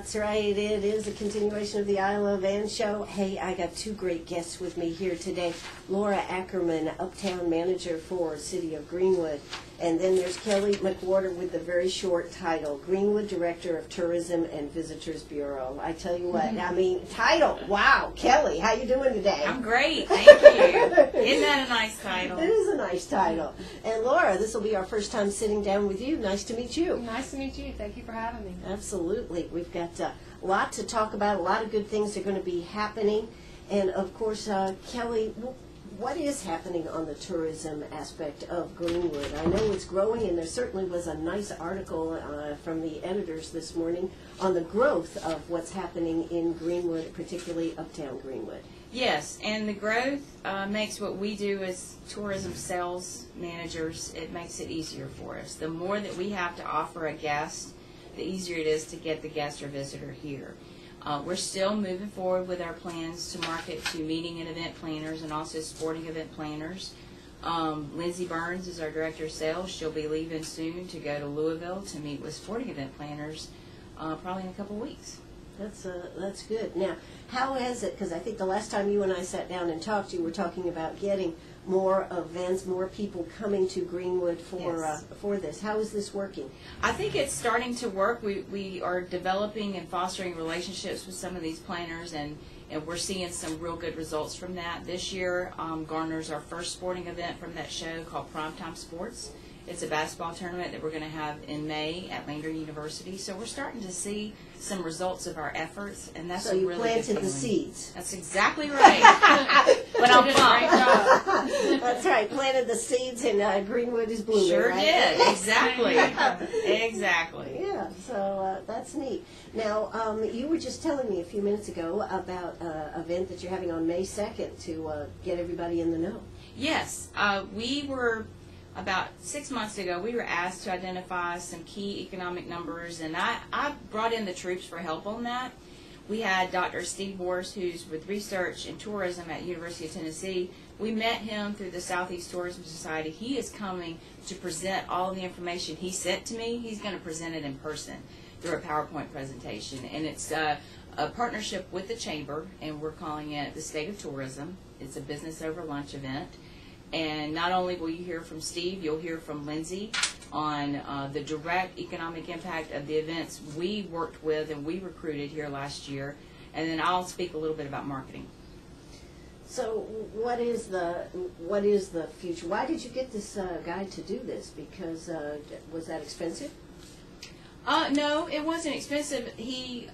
That's right. It is a continuation of the I Love Ann show. Hey, I got two great guests with me here today. Laura Ackerman, Uptown Manager for City of Greenwood. And then there's Kelly McWhorter with the very short title, Greenwood Director of Tourism and Visitors Bureau. I tell you what, I mean, title, wow. Kelly, how you doing today? I'm great, thank you. Isn't that a nice title? It is a nice title. And Laura, this will be our first time sitting down with you. Nice to meet you. Nice to meet you. Thank you for having me. Absolutely. We've got a lot to talk about. A lot of good things are going to be happening. And, of course, Kelly, what is happening on the tourism aspect of Greenwood? I know it's growing, and there certainly was a nice article from the editors this morning on the growth of what's happening in Greenwood, particularly Uptown Greenwood. Yes, and the growth makes what we do as tourism sales managers, it makes it easier for us. The more that we have to offer a guest, the easier it is to get the guest or visitor here. We're still moving forward with our plans to market to meeting and event planners and also sporting event planners. Lindsay Burns is our Director of Sales. She'll be leaving soon to go to Louisville to meet with sporting event planners probably in a couple of weeks. That's good. Now, how is it? Because I think the last time you and I sat down and talked, you were talking about getting more events, more people coming to Greenwood for this. How is this working? I think it's starting to work. We are developing and fostering relationships with some of these planners, and we're seeing some real good results from that. This year garners our first sporting event from that show called Primetime Sports. It's a basketball tournament that we're going to have in May at Lander University. So we're starting to see some results of our efforts, and that's so you really planted good the seeds. That's exactly right. But I'm pumped. That's right. Planted the seeds, and Greenwood is blooming. Sure right? did. Exactly. Exactly. Yeah. So that's neat. Now, you were just telling me a few minutes ago about an event that you're having on May 2nd to get everybody in the know. Yes. We were. About 6 months ago, we were asked to identify some key economic numbers, and I brought in the troops for help on that. We had Dr. Steve Morse, who's with research and tourism at University of Tennessee. We met him through the Southeast Tourism Society. He is coming to present all the information he sent to me. He's going to present it in person through a PowerPoint presentation, and it's a partnership with the Chamber, and we're calling it the State of Tourism. It's a business over lunch event. And not only will you hear from Steve, you'll hear from Lindsay on the direct economic impact of the events we worked with and we recruited here last year. And then I'll speak a little bit about marketing. So what is the future? Why did you get this guy to do this? Because was that expensive? No, it wasn't expensive. He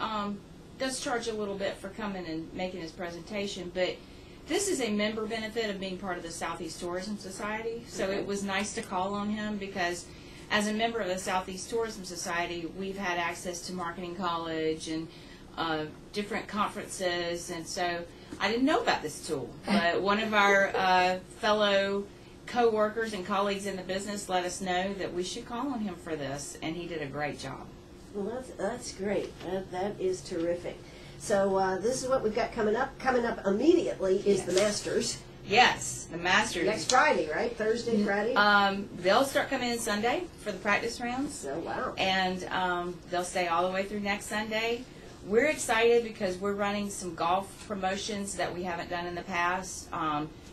does charge a little bit for coming and making his presentation, but this is a member benefit of being part of the Southeast Tourism Society, so it was nice to call on him because as a member of the Southeast Tourism Society, we've had access to Marketing College and different conferences, and so I didn't know about this tool, but one of our fellow co-workers and colleagues in the business let us know that we should call on him for this, and he did a great job. Well, that's great. That is terrific. So this is what we've got coming up. Coming up immediately is the Masters. Yes, the Masters. Next Friday, right? Thursday, Friday? They'll start coming in Sunday for the practice rounds. Oh, wow. And they'll stay all the way through next Sunday. We're excited because we're running some golf promotions that we haven't done in the past.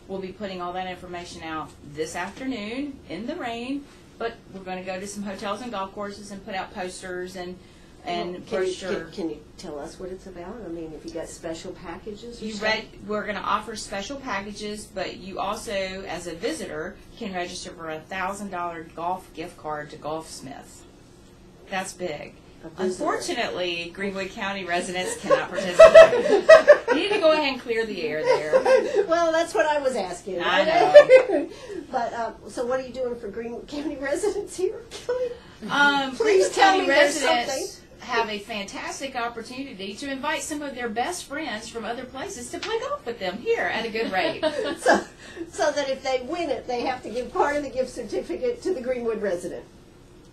We'll be putting all that information out this afternoon in the rain, but we're going to go to some hotels and golf courses and put out posters and brochure. Can you tell us what it's about? I mean, if you got special packages or we're going to offer special packages, but you also, as a visitor, can register for a $1,000 golf gift card to Golfsmith. That's big. Unfortunately, Greenwood County residents cannot participate. You need to go ahead and clear the air there. Well, that's what I was asking. I know. But, so what are you doing for Greenwood County residents here, Kelly? Greenwood tell County me there's residents have a fantastic opportunity to invite some of their best friends from other places to play golf with them here at a good rate. so that if they win it, they have to give part of the gift certificate to the Greenwood resident.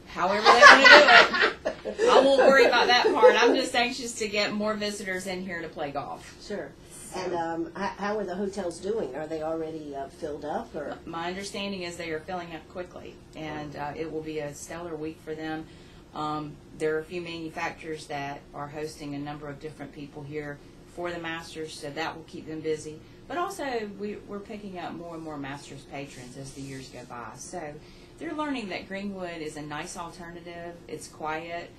However they want to do it. I won't worry about that part. I'm just anxious to get more visitors in here to play golf. Sure. And how are the hotels doing? Are they already filled up? Or? My understanding is they are filling up quickly, and it will be a stellar week for them. There are a few manufacturers that are hosting a number of different people here for the Masters, so that will keep them busy. But also, we're picking up more and more Masters patrons as the years go by. So they're learning that Greenwood is a nice alternative. It's quiet.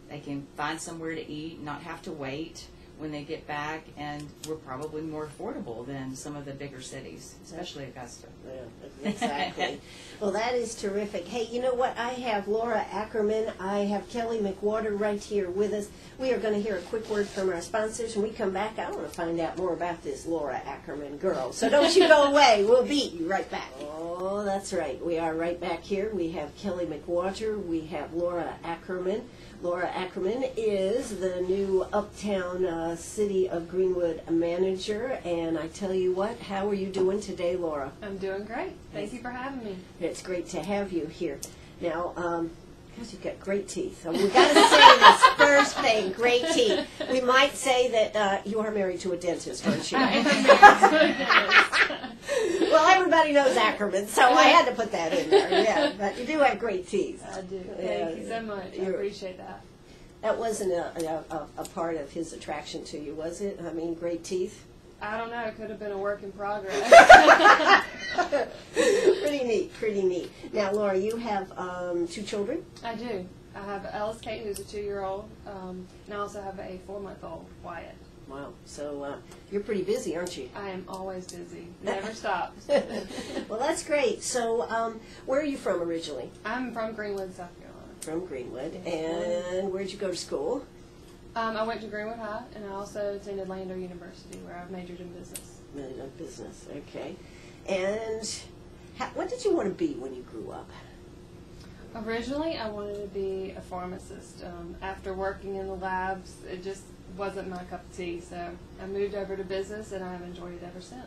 They can find somewhere to eat, not have to wait when they get back, and we're probably more affordable than some of the bigger cities, especially Augusta. Yeah, exactly. Well, that is terrific. Hey, you know what? I have Laura Ackerman. I have Kelly McWhorter right here with us. We are going to hear a quick word from our sponsors. When we come back, I want to find out more about this Laura Ackerman girl. So don't you go away. We'll beat you right back. Oh, that's right. We are right back here. We have Kelly McWhorter. We have Laura Ackerman. Laura Ackerman is the new Uptown City of Greenwood manager, and I tell you what, how are you doing today, Laura? I'm doing great. Thank you for having me. It's great to have you here. Now, because you've got great teeth, so we've got to say this first thing, great teeth. We might say that you are married to a dentist, aren't you? I am married to a dentist. Well, everybody knows Ackerman, so I had to put that in there. Yeah, but you do have great teeth. I do. Thank you so much. I appreciate that. That wasn't a part of his attraction to you, was it? I mean, great teeth? I don't know. It could have been a work in progress. Pretty neat, pretty neat. Now, Laura, you have 2 children? I do. I have Ellis Kate, who's a 2-year-old, and I also have a 4-month-old, Wyatt. Wow. So you're pretty busy, aren't you? I am always busy. Never stops. Well, that's great. So where are you from originally? I'm from Greenwood, South Carolina. From Greenwood. Yes. And where'd you go to school? I went to Greenwood High, and I also attended Lander University, where I majored in business. Majored in business, okay. And what did you want to be when you grew up? Originally, I wanted to be a pharmacist. After working in the labs, it just wasn't my cup of tea, so I moved over to business, and I've enjoyed it ever since.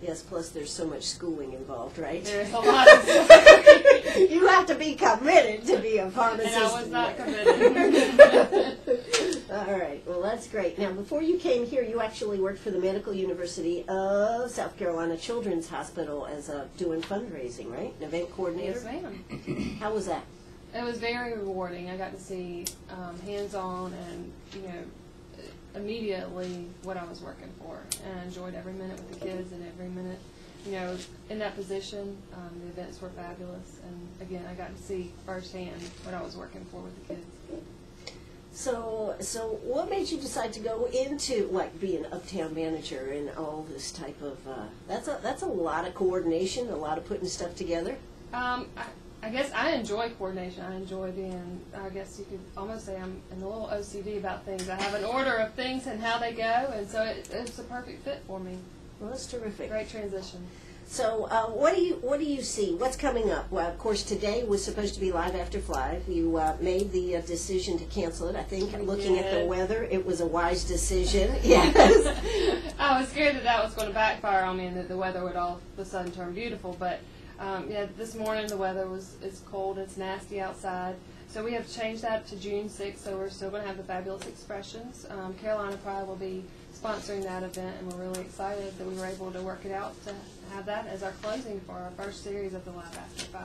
Yes, plus there's so much schooling involved, right? There's a lot of schooling. You have to be committed to be a pharmacist. And I was not committed. All right, well, that's great. Now, before you came here, you actually worked for the Medical University of South Carolina Children's Hospital as doing fundraising, right? An event coordinator? Yes, ma'am. How was that? It was very rewarding. I got to see hands-on and, immediately what I was working for. And I enjoyed every minute with the kids and every minute, in that position. The events were fabulous. And, again, I got to see firsthand what I was working for with the kids. So what made you decide to go into, being an uptown manager and all this type of, that's a lot of coordination, a lot of putting stuff together? I guess I enjoy coordination. I enjoy being, I guess you could almost say I'm a little OCD about things. I have an order of things and how they go, and so it's a perfect fit for me. Well, that's terrific. Great transition. So what do you see? What's coming up? Well, of course, today was supposed to be Live After 5. You made the decision to cancel it. I think looking at the weather, it was a wise decision. Yes. I was scared that was going to backfire on me and that the weather would all of a sudden turn beautiful, but this morning the weather it's cold, it's nasty outside, so we have changed that to June 6th, so we're still going to have the Fabulous Expressions. Carolina Pride will be sponsoring that event, and we're really excited that we were able to work it out to have that as our closing for our first series of the Live After 5.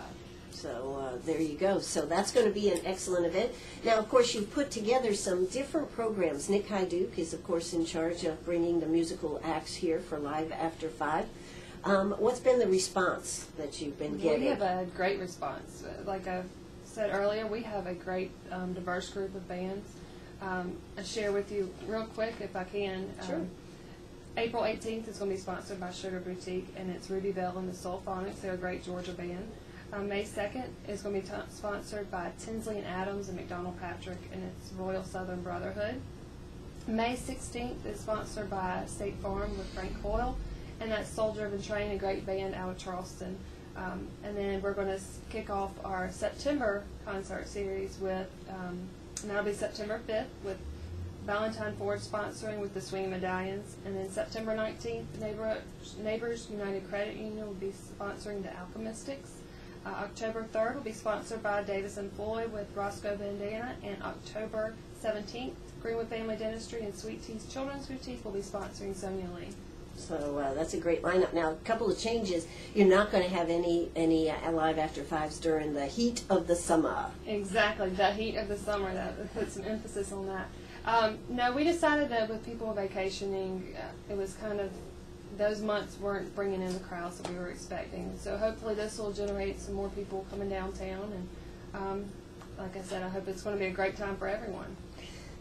So there you go. So that's going to be an excellent event. Now, of course, you've put together some different programs. Nick Hyduke is, of course, in charge of bringing the musical acts here for Live After 5. What's been the response that you've been getting? We have a great response. Like I said earlier, we have a great diverse group of bands. I'll share with you real quick, if I can. Sure. April 18th is going to be sponsored by Sugar Boutique, and it's Rudy Bell and the Soulphonics. They're a great Georgia band. May 2nd is going to be sponsored by Tinsley and Adams and McDonald Patrick, and it's Royal Southern Brotherhood. May 16th is sponsored by State Farm with Frank Hoyle, and that's Soul Driven Train, a great band out of Charleston. And then we're going to kick off our September concert series with, and that'll be September 5th, with Valentine Ford sponsoring with the Swing Medallions. And then September 19th, Neighbors United Credit Union will be sponsoring the Alchemistics. October 3rd will be sponsored by Davis and Floyd with Roscoe Bandana. And October 17th, Greenwood Family Dentistry and Sweet Tea's Children's Boutique will be sponsoring Sonia Lee. So that's a great lineup. Now, a couple of changes. You're not going to have any Live After Fives during the heat of the summer. Exactly, the heat of the summer. That put some emphasis on that. No, we decided that with people vacationing, it was kind of, those months weren't bringing in the crowds that we were expecting. So hopefully this will generate some more people coming downtown. And like I said, I hope it's going to be a great time for everyone.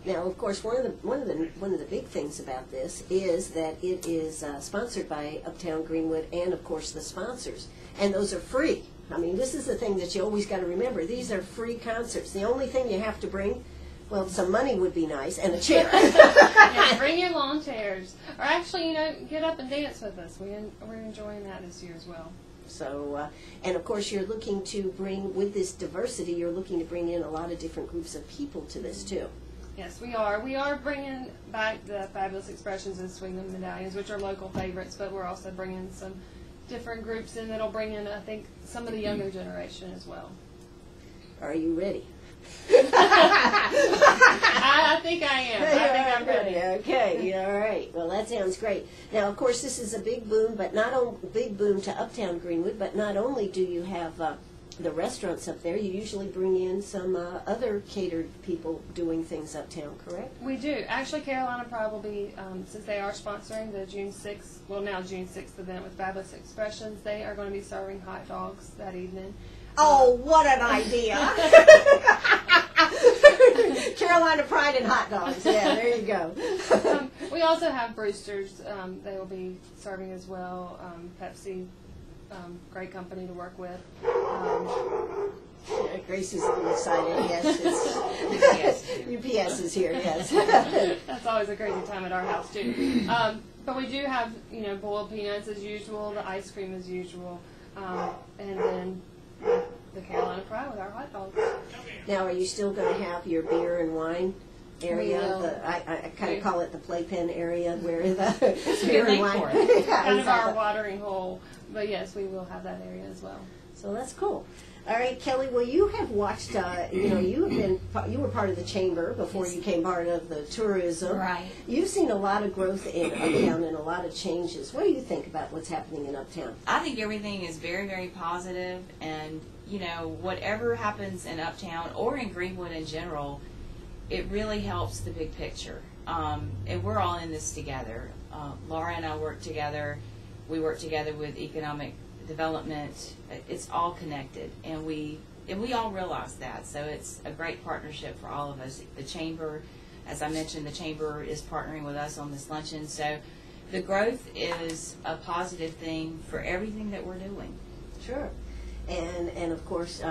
Now, of course, one of the big things about this is that it is sponsored by Uptown Greenwood and, of course, the sponsors, and those are free. I mean, this is the thing that you always got to remember. These are free concerts. The only thing you have to bring, well, some money would be nice, and a chair. Yeah, bring your lawn chairs, or actually, get up and dance with us. We're enjoying that this year as well. So, and of course, you're looking to bring, with this diversity, you're looking to bring in a lot of different groups of people to this too. Yes, we are. We are bringing back the Fabulous Expressions and Swing Them Medallions, which are local favorites, but we're also bringing some different groups in that'll bring in, I think, some of the younger generation as well. Are you ready? I think I am. I think I'm ready. Okay, all right. Well, that sounds great. Now, of course, this is a big boom, but not only big boom to Uptown Greenwood, but not only do you have the restaurants up there, you usually bring in some other catered people doing things uptown, correct? We do. Actually, Carolina Pride will be, since they are sponsoring the June 6th, well, now June 6th event with Fabulous Expressions, they are going to be serving hot dogs that evening. Oh, what an idea! Carolina Pride and hot dogs. Yeah, there you go. We also have Brewster's. They will be serving as well. Pepsi, great company to work with. Yeah, Grace is a little excited. Yes, UPS is here. Yes. That's always a crazy time at our house too. But we do have, boiled peanuts as usual, the ice cream as usual, and then the Carolina Pride with our hot dogs. Now, are you still going to have your beer and wine area? We will. I kind of call it the playpen area where the beer and wine. Kind of our watering hole. But yes, we will have that area as well. So that's cool. All right, Kelly. Well, you have watched. You were part of the chamber before you came part of the tourism. Right. You've seen a lot of growth in Uptown and a lot of changes. What do you think about what's happening in Uptown? I think everything is very, very positive, and whatever happens in Uptown or in Greenwood in general, it really helps the big picture. And we're all in this together. Laura and I work together. We work together with economic development. It's all connected, and we all realize that. So it's a great partnership for all of us. The chamber, as I mentioned, the chamber is partnering with us on this luncheon. So the growth is a positive thing for everything that we're doing. Sure. And of course,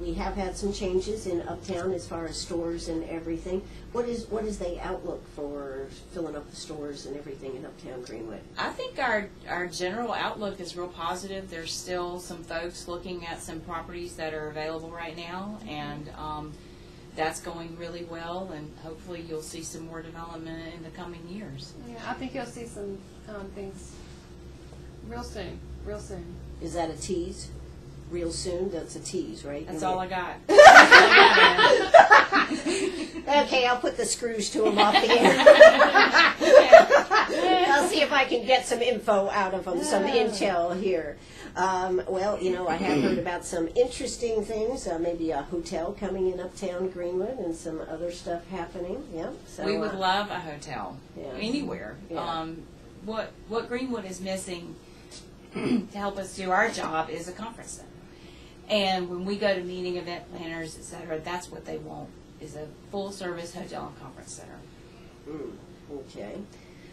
we have had some changes in Uptown as far as stores and everything. What is the outlook for filling up the stores and everything in Uptown Greenwood? I think our general outlook is real positive. There's still some folks looking at some properties that are available right now, and that's going really well, and hopefully you'll see some more development in the coming years. Yeah, I think you'll see some things real soon. Real soon. Is that a tease? Real soon? That's a tease, right? That's all I got. Okay, I'll put the screws to them off the air. I'll see if I can get some info out of them, some intel here. Well, I have heard about some interesting things, maybe a hotel coming in Uptown Greenwood and some other stuff happening. Yeah, so we would love a hotel anywhere. Yeah. What Greenwood is missing to help us do our job is a conference center. And when we go to meeting event planners, etc., that's what they want, is a full-service hotel and conference center. Okay.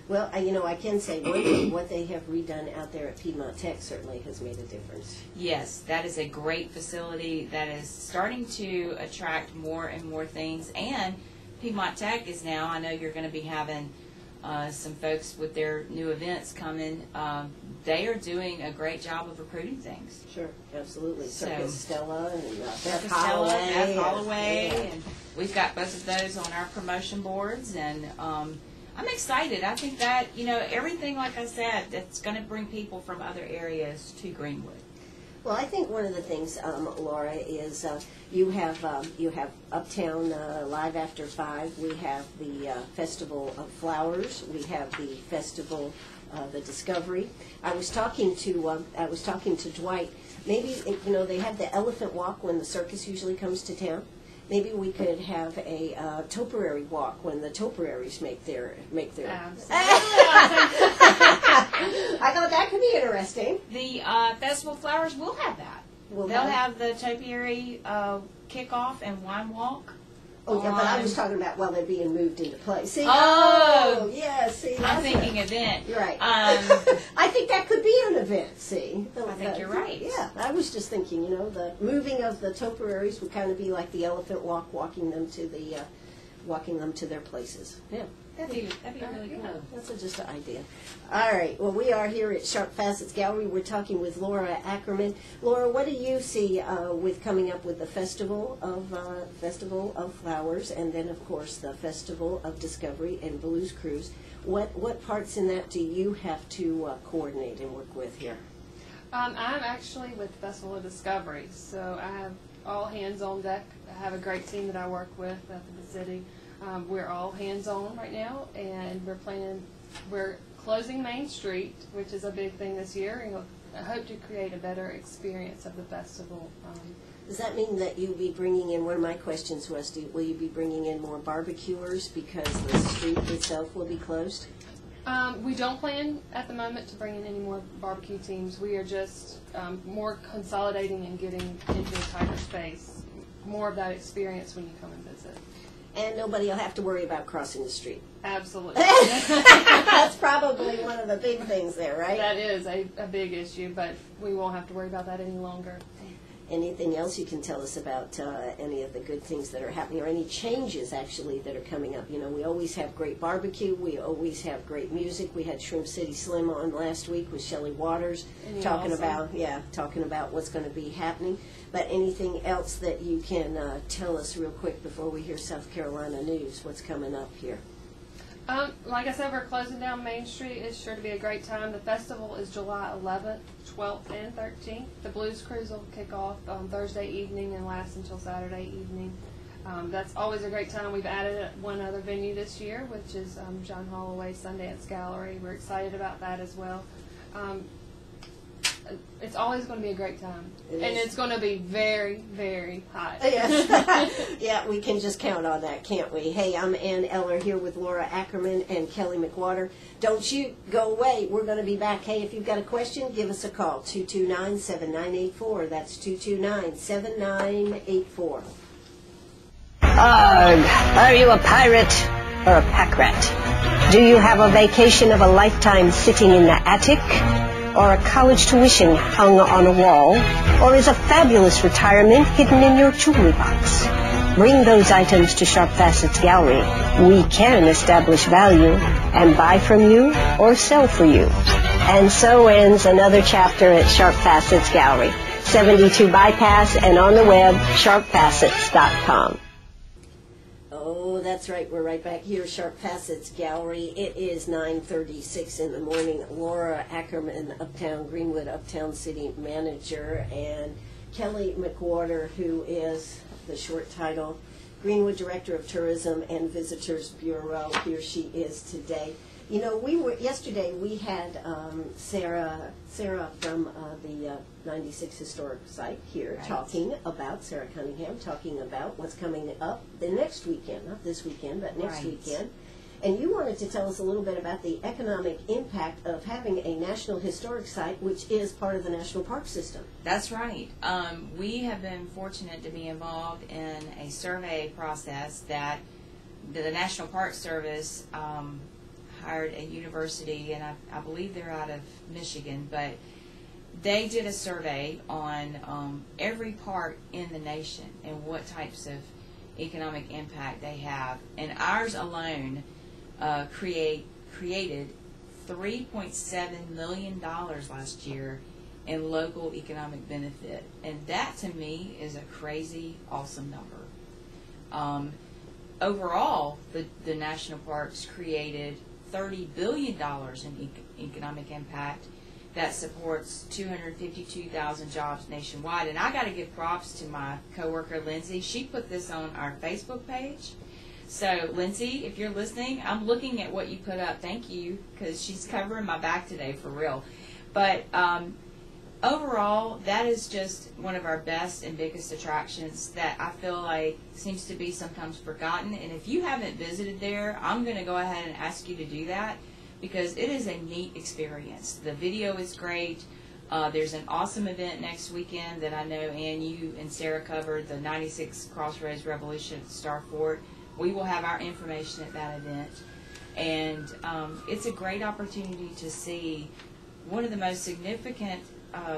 Well, I can say one thing, what they have redone out there at Piedmont Tech certainly has made a difference. Yes, that is a great facility that is starting to attract more and more things. And Piedmont Tech is now, I know you're going to be having some folks with their new events coming. They are doing a great job of recruiting things. Sure, absolutely. Circus Stella and Beth Holloway, and we've got both of those on our promotion boards, and I'm excited. I think that, everything, like I said, that's going to bring people from other areas to Greenwood. Well, I think one of the things, Laura, is you have Uptown Live After 5. We have the Festival of Flowers. We have the Festival the Discovery. I was talking to Dwight. Maybe they have the elephant walk when the circus usually comes to town. Maybe we could have a topiary walk when the topiaries make their. I thought that could be interesting. The Festival of Flowers will have that. They'll have the topiary kickoff and wine walk. Oh, yeah, but I was talking about while they're being moved into place. See? Yeah, see. I'm thinking event. You're right. I think that could be an event, see. I think you're right. Yeah, I was just thinking, the moving of the topiaries would kind of be like the elephant walk, walking them to their places. Yeah. That'd be really cool. Yeah, that's just an idea. All right. Well, we are here at Sharp Facets Gallery. We're talking with Laura Ackerman. Laura, what do you see with coming up with the Festival of Flowers, and then of course the Festival of Discovery and Blues Cruise? What parts in that do you have to coordinate and work with here? I'm actually with Festival of Discovery, so I have all hands on deck. I have a great team that I work with at the city. We're all hands-on right now, and we're closing Main Street, which is a big thing this year, and I hope to create a better experience of the festival. Does that mean that you'll be bringing in, one of my questions was, will you be bringing in more barbecuers because the street itself will be closed? We don't plan at the moment to bring in any more barbecue teams. We are just more consolidating and getting into a tighter space, more of that experience when you come and visit. And nobody will have to worry about crossing the street. Absolutely. That's probably one of the big things there, right? That is a big issue, but we won't have to worry about that any longer. Anything else you can tell us about any of the good things that are happening, or any changes actually that are coming up? We always have great barbecue. We always have great music. We had Shrimp City Slim on last week with Shelley Waters talking about what's going to be happening. But anything else that you can tell us real quick before we hear South Carolina news? What's coming up here? Like I said, we're closing down Main Street. It's sure to be a great time. The festival is July 11th, 12th, and 13th. The Blues Cruise will kick off on Thursday evening and last until Saturday evening. That's always a great time. We've added one other venue this year, which is John Holloway Sundance Gallery. We're excited about that as well. It's always going to be a great time. It's going to be very, very hot. Yes. Yeah, we can just count on that, can't we? Hey, I'm Ann Eller here with Laura Ackerman and Kelly McWhorter. Don't you go away. We're going to be back. Hey, if you've got a question, give us a call, 229-7984. That's 229-7984. Are you a pirate or a pack rat? Do you have a vacation of a lifetime sitting in the attic? Or a college tuition hung on a wall? Or is a fabulous retirement hidden in your jewelry box? Bring those items to Sharp Facets Gallery. We can establish value and buy from you or sell for you. And so ends another chapter at Sharp Facets Gallery, 72 Bypass, and on the web, sharpfacets.com. Oh, that's right. We're right back here, Sharp Facets Gallery. It is 9:36 in the morning. Laura Ackerman, Uptown Greenwood, Uptown City Manager, and Kelly McWhorter, who is the short title, Greenwood Director of Tourism and Visitors Bureau. Here she is today. Yesterday we had Sarah from the 96 Historic Site here, right, talking about, Sarah Cunningham, talking about what's coming up the next weekend, not this weekend, but next weekend. And you wanted to tell us a little bit about the economic impact of having a National Historic Site, which is part of the National Park System. That's right. We have been fortunate to be involved in a survey process that the National Park Service hired a university, and I believe they're out of Michigan, but they did a survey on every park in the nation and what types of economic impact they have. And ours alone created $3.7 million last year in local economic benefit. And that, to me, is a crazy, awesome number. Overall, the national parks created $30 billion in economic impact that supports 252,000 jobs nationwide. And I got to give props to my coworker Lindsay. She put this on our Facebook page. So, Lindsay, if you're listening, I'm looking at what you put up. Thank you, because she's covering my back today for real. But overall, that is just one of our best and biggest attractions that I feel like seems to be sometimes forgotten. And if you haven't visited there, I'm going to go ahead and ask you to do that, because it is a neat experience. The video is great. There's an awesome event next weekend that I know Ann, you and Sarah covered, the 96 Crossroads Revolution at the Star Fort. We will have our information at that event. And it's a great opportunity to see one of the most significant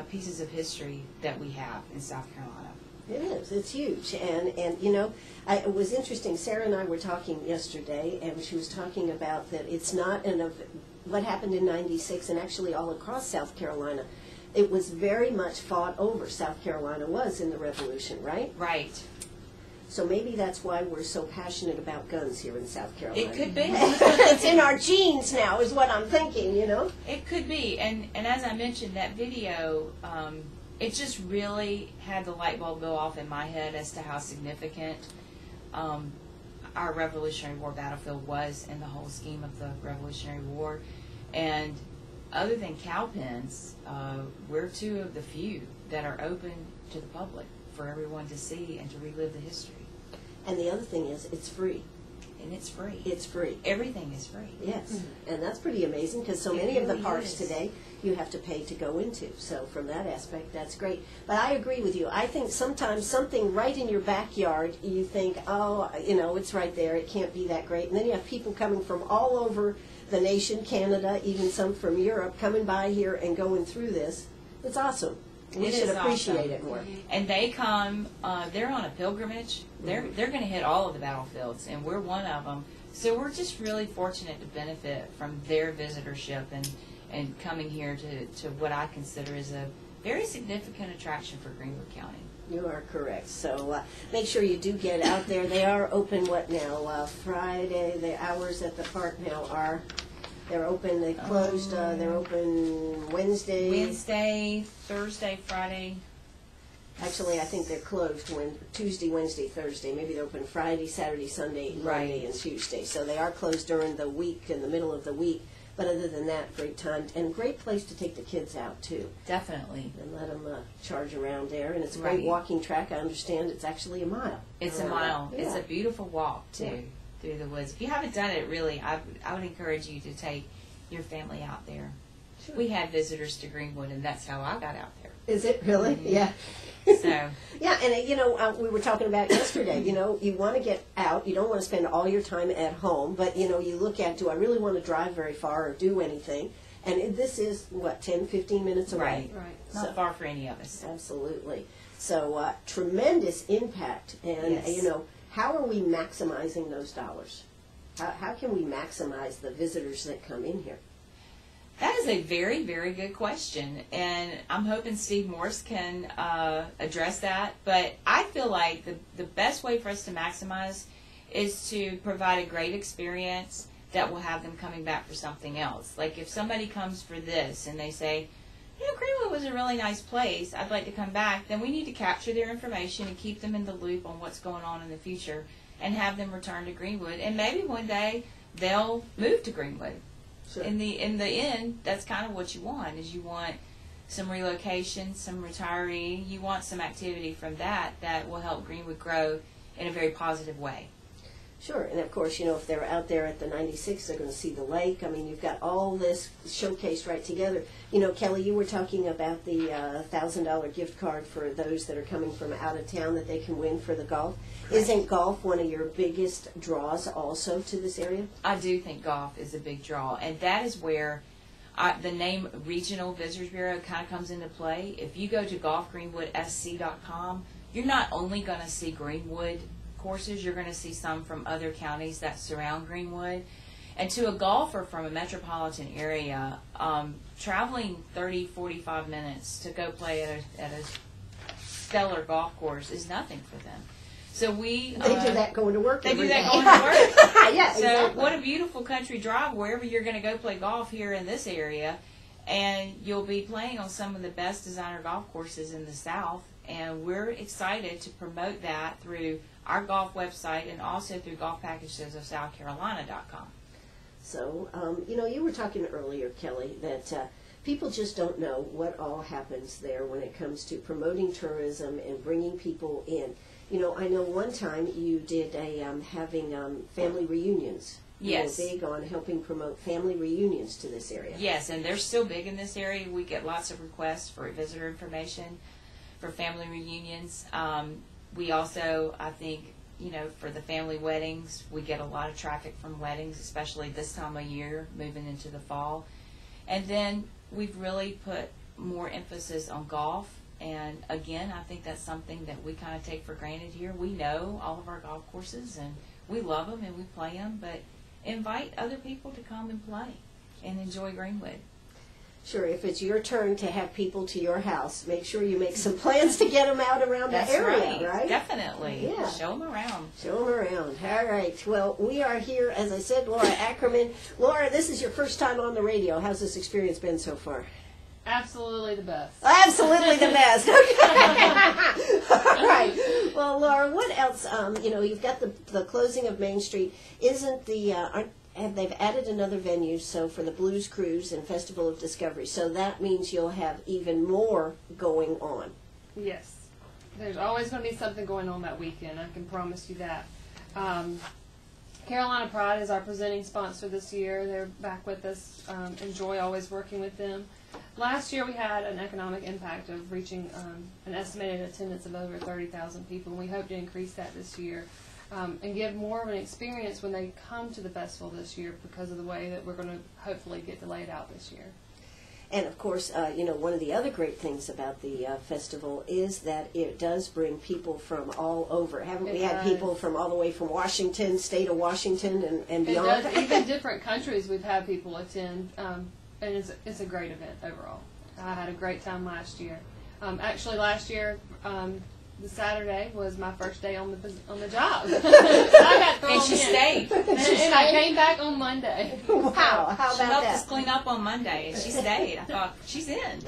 pieces of history that we have in South Carolina. It is. It's huge. And you know, it was interesting. Sarah and I were talking yesterday, and she was talking about that it's not what happened in 96 and actually all across South Carolina. It was very much fought over. South Carolina was in the Revolution, right? Right. So maybe that's why we're so passionate about guns here in South Carolina. It could be. It's in our genes now, is what I'm thinking, you know? It could be. And as I mentioned, that video, it just really had the light bulb go off in my head as to how significant our Revolutionary War battlefield was in the whole scheme of the Revolutionary War. And other than cow pens, we're two of the few that are open to the public for everyone to see and to relive the history. And the other thing is, it's free. And it's free. It's free. Everything is free. Yes. And that's pretty amazing, because so many of the parks today you have to pay to go into. So from that aspect, that's great. But I agree with you. I think sometimes something right in your backyard, you think, oh, you know, it's right there. It can't be that great. And then you have people coming from all over the nation, Canada, even some from Europe, coming by here and going through this. It's awesome. We should appreciate it more. And they come, they're on a pilgrimage. They're going to hit all of the battlefields, and we're one of them. So we're just really fortunate to benefit from their visitorship and coming here to what I consider is a very significant attraction for Greenwood County. You are correct. So make sure you do get out there. They are open, what now? Friday. The hours at the park now are... They're open, they closed, they're open Wednesday. Wednesday, Thursday, Friday. Actually, I think they're closed Tuesday, Wednesday, Thursday. Maybe they're open Friday, Saturday, Sunday, Monday, and Tuesday. So they are closed during the week, in the middle of the week. But other than that, great time. And great place to take the kids out, too. Definitely. And let them charge around there. And it's a great walking track. I understand it's actually a mile. It's a mile. Yeah. It's a beautiful walk, too. Yeah. Through the woods. If you haven't done it, really, I would encourage you to take your family out there. Sure. We had visitors to Greenwood, and that's how I got out there. Is it really? Mm-hmm. Yeah. So. Yeah, and you know, we were talking about yesterday, you know, you want to get out, you don't want to spend all your time at home, but, you know, you look at, do I really want to drive very far or do anything? And this is, what, 10, 15 minutes away? Right. Not far for any of us. Absolutely. So, tremendous impact, and, you know, how are we maximizing those dollars? How can we maximize the visitors that come in here? That is a very, very good question, and I'm hoping Steve Morse can address that. But I feel like the best way for us to maximize is to provide a great experience that will have them coming back for something else. Like if somebody comes for this and they say, you know, Greenwood was a really nice place, I'd like to come back, then we need to capture their information and keep them in the loop on what's going on in the future and have them return to Greenwood. And maybe one day they'll move to Greenwood. Sure. In the end, that's kind of what you want, is you want some relocation, some retiree. You want some activity from that will help Greenwood grow in a very positive way. Sure, and of course, you know, if they're out there at the 96, they're going to see the lake. I mean, you've got all this showcased right together. You know, Kelly, you were talking about the $1,000 gift card for those that are coming from out of town that they can win for the golf. Correct. Isn't golf one of your biggest draws also to this area? I do think golf is a big draw, and that is where the name Regional Visitors Bureau kind of comes into play. If you go to golfgreenwoodsc.com, you're not only going to see Greenwood courses, you're going to see some from other counties that surround Greenwood. And to a golfer from a metropolitan area, traveling 30, 45 minutes to go play at a stellar golf course is nothing for them. So they do that going to work. They every do that day. going to work. Yeah, so exactly. What a beautiful country drive wherever you're going to go play golf here in this area, and you'll be playing on some of the best designer golf courses in the South. And we're excited to promote that through our golf website and also through golfpackagesofsouthcarolina.com. So, you were talking earlier, Kelly, that people just don't know what all happens there when it comes to promoting tourism and bringing people in. I know one time you did having family reunions. Yes. You were big on helping promote family reunions to this area. Yes, and they're still big in this area. We get lots of requests for visitor information for family reunions. We also, I think, for the family weddings, we get a lot of traffic from weddings, especially this time of year, moving into the fall. And then we've really put more emphasis on golf. And again, I think that's something that we kind of take for granted here. We know all of our golf courses, and we love them and we play them, but invite other people to come and play and enjoy Greenwood. Sure, if it's your turn to have people to your house, make sure you make some plans to get them out around That's the area, right? Definitely. Yeah. Show them around. Show them around. All right. Well, we are here, as I said, Laura Ackerman. Laura, this is your first time on the radio. How's this experience been so far? Absolutely the best. Absolutely the best. Okay. All right. Well, Laura, what else? You've got the closing of Main Street. Isn't they've added another venue, so for the Blues Cruise and Festival of Discovery. So that means you'll have even more going on. Yes. There's always going to be something going on that weekend. I can promise you that. Carolina Pride is our presenting sponsor this year. They're back with us. Enjoy always working with them. Last year we had an economic impact of reaching an estimated attendance of over 30,000 people, and we hope to increase that this year and give more of an experience when they come to the festival this year because of the way that we're going to hopefully get to lay it out this year. And of course, one of the other great things about the festival is that it does bring people from all over. Haven't we had people from all the way from Washington, state of Washington, and beyond? It does. Even different countries we've had people attend, and it's a great event overall. I had a great time last year. Actually, last year, the Saturday was my first day on the job. So I got thrown And she in. stayed. And I came back on Monday. Wow, how She about helped that? us clean up on Monday, and she stayed. I thought, she's in.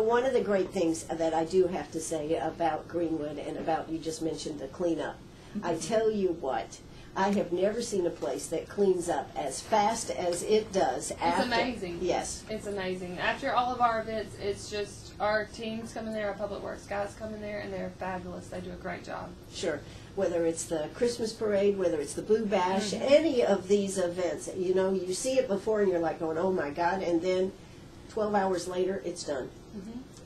One of the great things that I do have to say about Greenwood and about, you just mentioned the cleanup. I tell you what, I have never seen a place that cleans up as fast as it does. It's amazing. Yes. It's amazing. After all of our events, it's just our teams come in there, our public works guys come in there, and they're fabulous. They do a great job. Sure. Whether it's the Christmas parade, whether it's the Blue Bash, any of these events, you see it before and you're like going, oh my God, and then 12 hours later, it's done.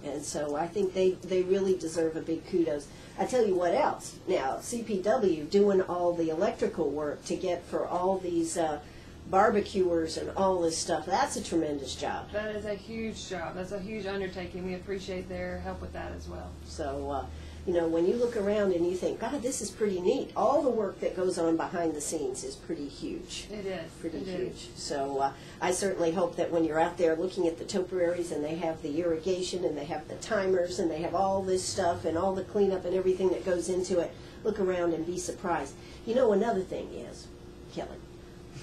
And so I think they really deserve a big kudos. I tell you what else. Now, CPW doing all the electrical work to get for all these barbecuers and all this stuff, that's a tremendous job. That is a huge job. That's a huge undertaking. We appreciate their help with that as well. So, when you look around and you think, God, this is pretty neat, all the work that goes on behind the scenes is pretty huge. It is. Pretty It huge. is. So I certainly hope that when you're out there looking at the topiaries and they have the irrigation and they have the timers and they have all this stuff and all the cleanup and everything that goes into it, look around and be surprised. Another thing is, Kelly,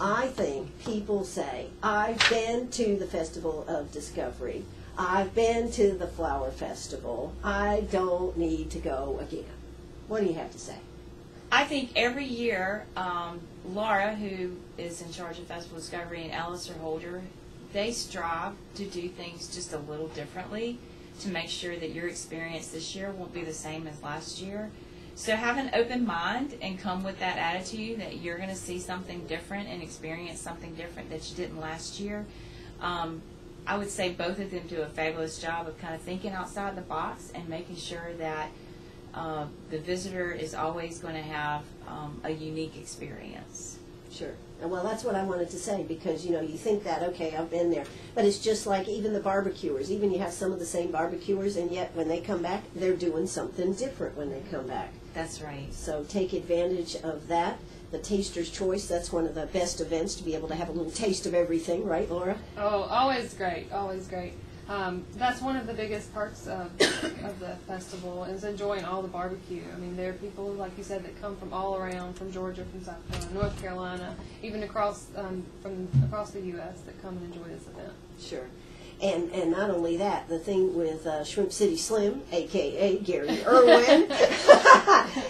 I think people say, I've been to the Festival of Discovery, I've been to the Flower Festival, I don't need to go again. What do you have to say? I think every year, Laura, who is in charge of Festival Discovery, and Alistair Holder, they strive to do things just a little differently to make sure that your experience this year won't be the same as last year. So have an open mind and come with that attitude that you're going to see something different and experience something different that you didn't last year. I would say both of them do a fabulous job of kind of thinking outside the box and making sure that the visitor is always going to have a unique experience. Sure. Well, that's what I wanted to say because, you think that, okay, I've been there. But it's just like even the barbecuers. Even you have some of the same barbecuers, and yet when they come back, they're doing something different when they come back. That's right. So take advantage of that. The Taster's Choice, that's one of the best events to be able to have a little taste of everything, right, Laura? Oh, always great, always great. That's one of the biggest parts of the festival is enjoying all the barbecue. I mean, there are people, like you said, that come from all around, from Georgia, from South Carolina, North Carolina, even across from across the U.S. that come and enjoy this event. Sure. And not only that, the thing with Shrimp City Slim, a.k.a. Gary Irwin,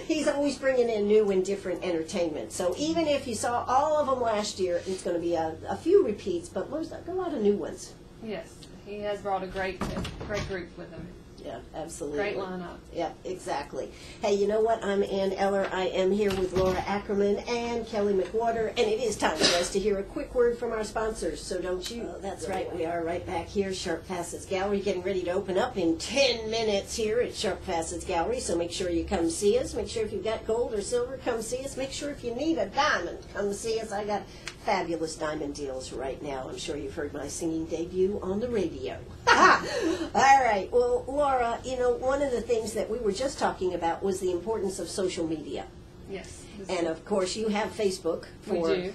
he's always bringing in new and different entertainment. So even if you saw all of them last year, it's going to be a few repeats, but a lot of new ones. Yes, he has brought a great group with him. Yeah, absolutely. Great lineup. Yeah, exactly. Hey, you know what? I'm Ann Eller. I am here with Laura Ackerman and Kelly McWhorter, and it is time for us to hear a quick word from our sponsors, so don't you? That's right. We are right back here, Sharp Facets Gallery, getting ready to open up in 10 minutes here at Sharp Facets Gallery, so make sure you come see us. Make sure if you've got gold or silver, come see us. Make sure if you need a diamond, come see us. I got fabulous diamond deals right now. I'm sure you've heard my singing debut on the radio. All right. Well, Laura, you know, one of the things that we were just talking about was the importance of social media. Yes. And, of course, you have Facebook. We do.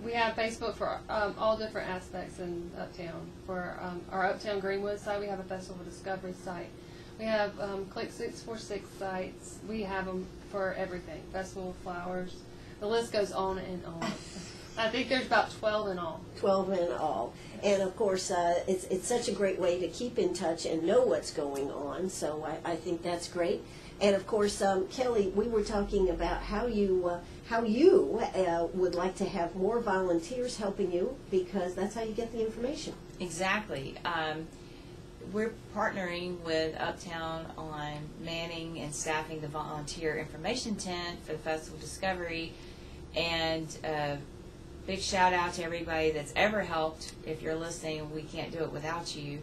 We have Facebook for all different aspects in Uptown. For our Uptown Greenwood site, we have a Festival Discovery site. We have Click 646 sites. We have them for everything. Festival Flowers. The list goes on and on. I think there's about 12 in all. 12 in all. And, of course, it's such a great way to keep in touch and know what's going on, so I think that's great. And, of course, Kelly, we were talking about how you would like to have more volunteers helping you, because that's how you get the information. Exactly. We're partnering with Uptown on manning and staffing the volunteer information tent for the Festival Discovery, and big shout out to everybody that's ever helped. If you're listening, we can't do it without you.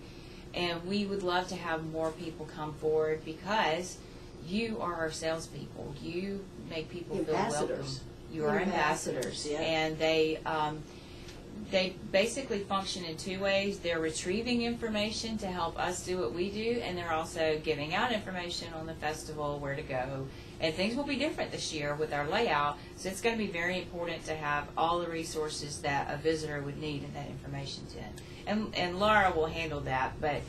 And we would love to have more people come forward, because you are our salespeople. You make people feel welcome. You are ambassadors. Yeah. And they basically function in two ways. They're retrieving information to help us do what we do, and they're also giving out information on the festival, where to go. And things will be different this year with our layout, so it's going to be very important to have all the resources that a visitor would need in that information tent. And Laura will handle that, but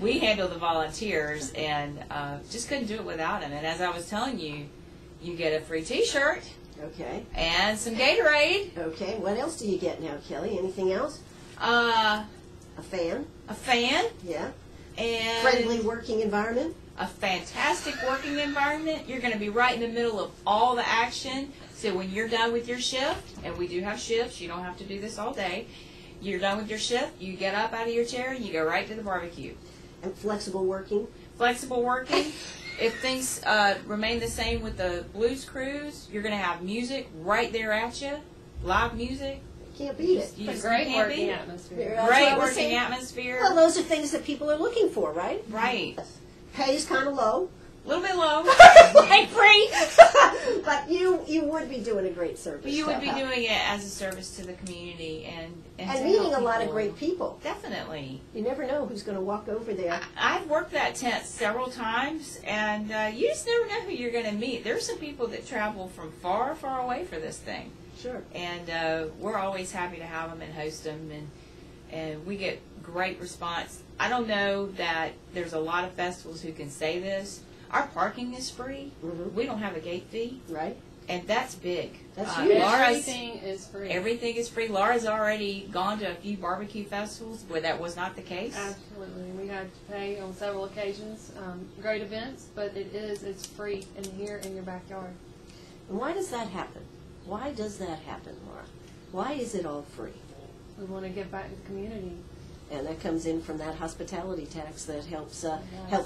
we handle the volunteers, and just couldn't do it without them. And as I was telling you, you get a free T-shirt. Okay. And some Gatorade. Okay. What else do you get now, Kelly? Anything else? A fan. A fan. Yeah. And friendly working environment. A fantastic working environment. You're going to be right in the middle of all the action. So when you're done with your shift, and we do have shifts, you don't have to do this all day. You're done with your shift, you get up out of your chair, and you go right to the barbecue. And flexible working. Flexible working. If things remain the same with the Blues Cruise, you're going to have music right there at you, live music. You can't beat it. It's a great working atmosphere. Great working atmosphere. Well, those are things that people are looking for, right? Right. Pay's kind of low. A little bit low. Like free. But you would be doing a great service. But you would be doing it as a service to the community and meeting a lot of great people. Definitely. You never know who's going to walk over there. I've worked that tent several times, and you just never know who you're going to meet. There's some people that travel from far, far away for this thing. Sure. And we're always happy to have them and host them, and we get great response. I don't know that there's a lot of festivals who can say this. Our parking is free. Mm-hmm. We don't have a gate fee. Right. And that's big. That's huge. Everything is free. Everything is free. Laura's already gone to a few barbecue festivals where that was not the case. Absolutely. We had to pay on several occasions. Great events, but it's free and here in your backyard. And why does that happen? Why does that happen, Laura? Why is it all free? We want to give back to the community. And that comes in from that hospitality tax that helps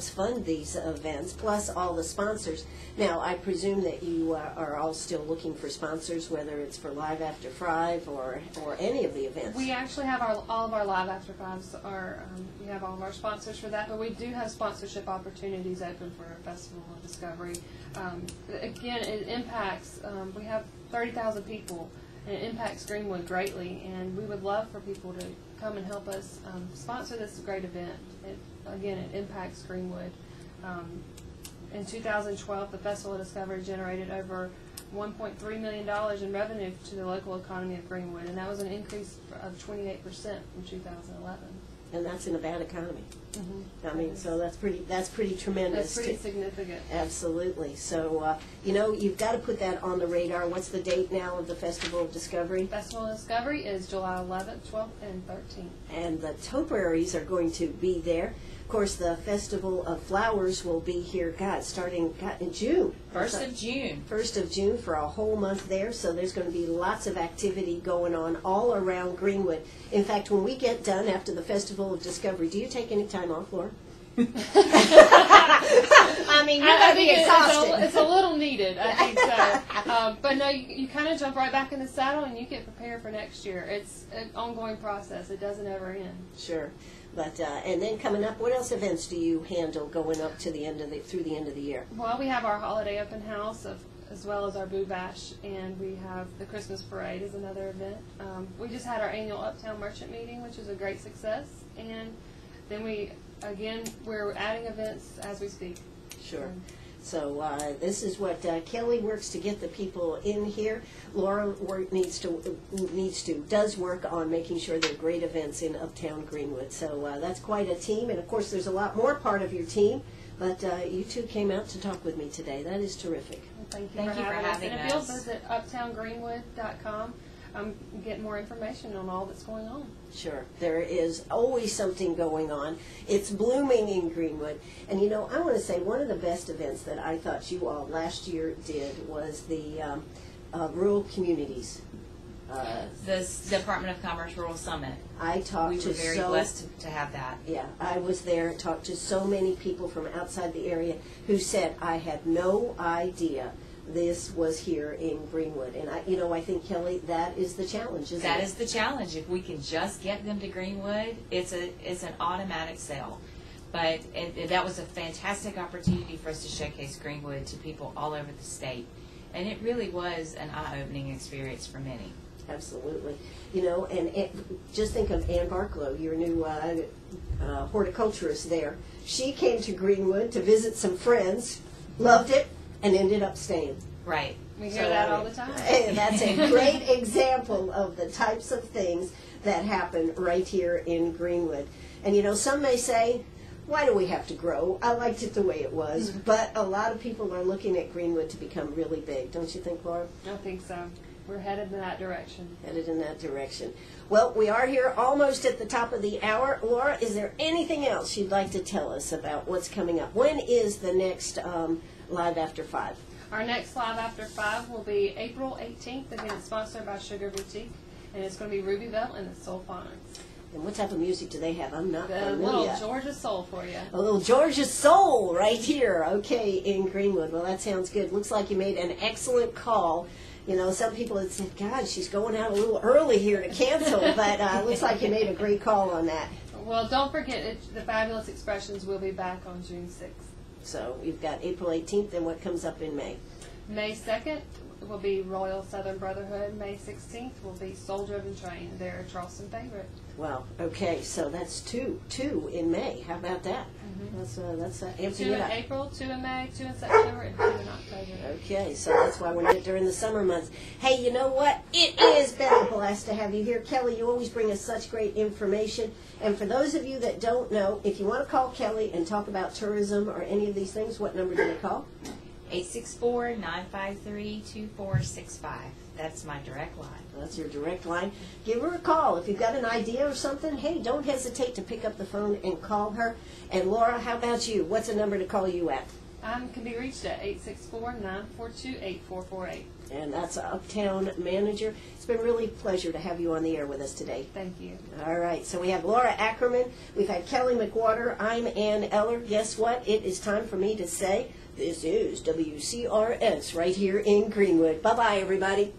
fund these events, plus all the sponsors. Now, I presume that you are all still looking for sponsors, whether it's for Live After 5 or any of the events. We actually have all of our Live After 5s. We have all of our sponsors for that, but we do have sponsorship opportunities open for our Festival of Discovery. Again, it impacts, we have 30,000 people, and it impacts Greenwood greatly, and we would love for people to come and help us sponsor this great event. It impacts Greenwood. In 2012, the Festival of Discovery generated over $1.3 million in revenue to the local economy of Greenwood, and that was an increase of 28% from 2011. and that's in a bad economy. Mm-hmm. I mean, so that's pretty tremendous. That's pretty significant. Absolutely. So, you've got to put that on the radar. What's the date now of the Festival of Discovery? Festival of Discovery is July 11th, 12th, and 13th. And the topiaries are going to be there. Of course, the Festival of Flowers will be here, starting in June. 1st of June. 1st of June for a whole month there. So there's going to be lots of activity going on all around Greenwood. In fact, when we get done after the Festival of Discovery, do you take any time off, Laura? I mean, you're going to be exhausted. It's a little needed, I think so. But no, you kind of jump right back in the saddle and you get prepared for next year. It's an ongoing process. It doesn't ever end. Sure. But and then coming up, what else events do you handle going up to through the end of the year? Well, we have our holiday open house as well as our Boo Bash, and we have the Christmas Parade is another event. We just had our annual Uptown Merchant meeting, which is a great success, and then we're adding events as we speak. Sure. So this is what Kelly works to get the people in here. Laura does work on making sure there are great events in Uptown Greenwood. So that's quite a team, and of course there's a lot more part of your team. But you two came out to talk with me today. That is terrific. Well, thank you for having us. And if you'll visit uptowngreenwood.com, get more information on all that's going on. Sure. There is always something going on. It's blooming in Greenwood. And, I want to say one of the best events that I thought you all last year did was the rural communities. The Department of Commerce Rural Summit. I talked to We were very blessed to have that. Yeah, I was there, talked to so many people from outside the area who said, I had no idea this was here in Greenwood. And I think, Kelly, that is the challenge, isn't it? That is the challenge. If we can just get them to Greenwood, it's an automatic sale. But that was a fantastic opportunity for us to showcase Greenwood to people all over the state. And it really was an eye-opening experience for many. Absolutely. And just think of Ann Barklow, your new horticulturist there. She came to Greenwood to visit some friends, loved it, and ended up staying. Right. We hear that all the time. And that's a great example of the types of things that happen right here in Greenwood. And some may say, why do we have to grow? I liked it the way it was. Mm-hmm. But a lot of people are looking at Greenwood to become really big. Don't you think, Laura? I think so. We're headed in that direction. Headed in that direction. Well, we are here almost at the top of the hour. Laura, is there anything else you'd like to tell us about what's coming up? When is the next Live After 5? Our next Live After 5 will be April 18th. Again, it's sponsored by Sugar Boutique, and it's going to be Ruby Bell and the Soul Phonics. And what type of music do they have? I'm not familiar. A little Georgia Soul for you. A little Georgia Soul right here, okay, in Greenwood. Well, that sounds good. Looks like you made an excellent call. Some people had said, God, she's going out a little early here to cancel, but looks like you made a great call on that. Well, don't forget, the Fabulous Expressions will be back on June 6th. So you've got April 18th, and what comes up in May? May 2nd will be Royal Southern Brotherhood. May 16th will be Soul Driven Train. They're a Charleston favorite. Wow. Okay, so that's two in May. How about that? Mm-hmm. That's amping 2 it in up. April, 2 in May, 2 in September, and 2 in October. Okay, so that's why we're not during the summer months. Hey, you know what? It has been a blast to have you here. Kelly, you always bring us such great information. And for those of you that don't know, if you want to call Kelly and talk about tourism or any of these things, what number do they call? 864-953-2465. That's my direct line. That's your direct line. Give her a call. If you've got an idea or something, hey, don't hesitate to pick up the phone and call her. And Laura, how about you? What's a number to call you at? Can be reached at 864-942-8448. And that's Uptown Manager. It's been really a pleasure to have you on the air with us today. Thank you. All right, so we have Laura Ackerman. We've had Kelly McWhorter. I'm Ann Eller. Guess what? It is time for me to say this is WCRS right here in Greenwood. Bye-bye, everybody.